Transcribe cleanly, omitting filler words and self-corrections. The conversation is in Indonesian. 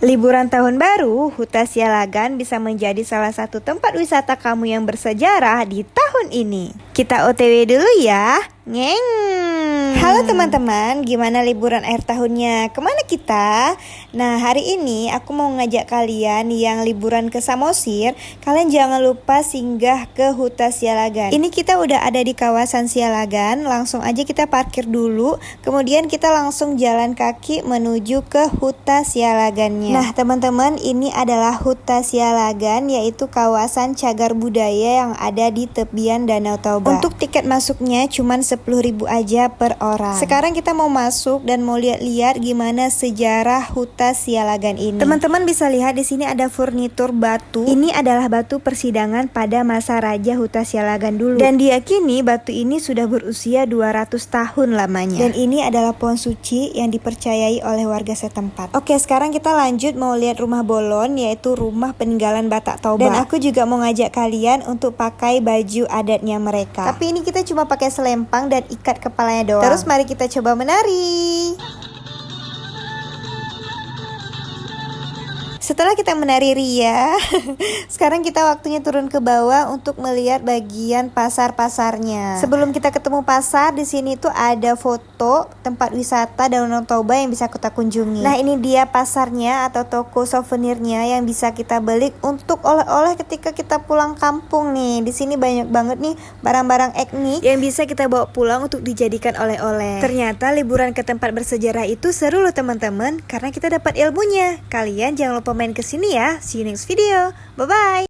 Liburan tahun baru, Huta Sialagan bisa menjadi salah satu tempat wisata kamu yang bersejarah di tahun ini. Kita OTW dulu ya. Ngeng. Halo teman-teman, gimana liburan akhir tahunnya? Kemana kita? Nah, hari ini aku mau ngajak kalian yang liburan ke Samosir. Kalian jangan lupa singgah ke Huta Sialagan. Ini kita udah ada di kawasan Sialagan. Langsung aja kita parkir dulu. Kemudian kita langsung jalan kaki menuju ke Huta Sialagannya. Nah teman-teman, ini adalah Huta Sialagan, yaitu kawasan cagar budaya yang ada di tepian Danau Toba. Untuk tiket masuknya cuma 10.000 aja per orang. Sekarang kita mau masuk dan mau lihat-lihat gimana sejarah Huta Sialagan ini. Teman-teman bisa lihat di sini ada furnitur batu. Ini adalah batu persidangan pada masa Raja Huta Sialagan dulu. Dan diyakini batu ini sudah berusia 200 tahun lamanya. Dan ini adalah pohon suci yang dipercayai oleh warga setempat. Oke, sekarang kita lanjut mau lihat rumah bolon, yaitu rumah peninggalan Batak Toba. Dan aku juga mau ngajak kalian untuk pakai baju adatnya mereka. Tapi ini kita cuma pakai selempang dan ikat kepalanya doang. Terus mari kita coba menari. Setelah kita menari ria, sekarang kita waktunya turun ke bawah untuk melihat bagian pasar-pasarnya. Sebelum kita ketemu pasar, di sini tuh ada foto tempat wisata Danau Toba yang bisa kita kunjungi. Nah, ini dia pasarnya atau toko souvenirnya yang bisa kita beli untuk oleh-oleh ketika kita pulang kampung nih. Di sini banyak banget nih barang-barang etnik yang bisa kita bawa pulang untuk dijadikan oleh-oleh. Ternyata liburan ke tempat bersejarah itu seru loh teman-teman, karena kita dapat ilmunya. Kalian jangan lupa main kesini ya. See you next video. Bye-bye.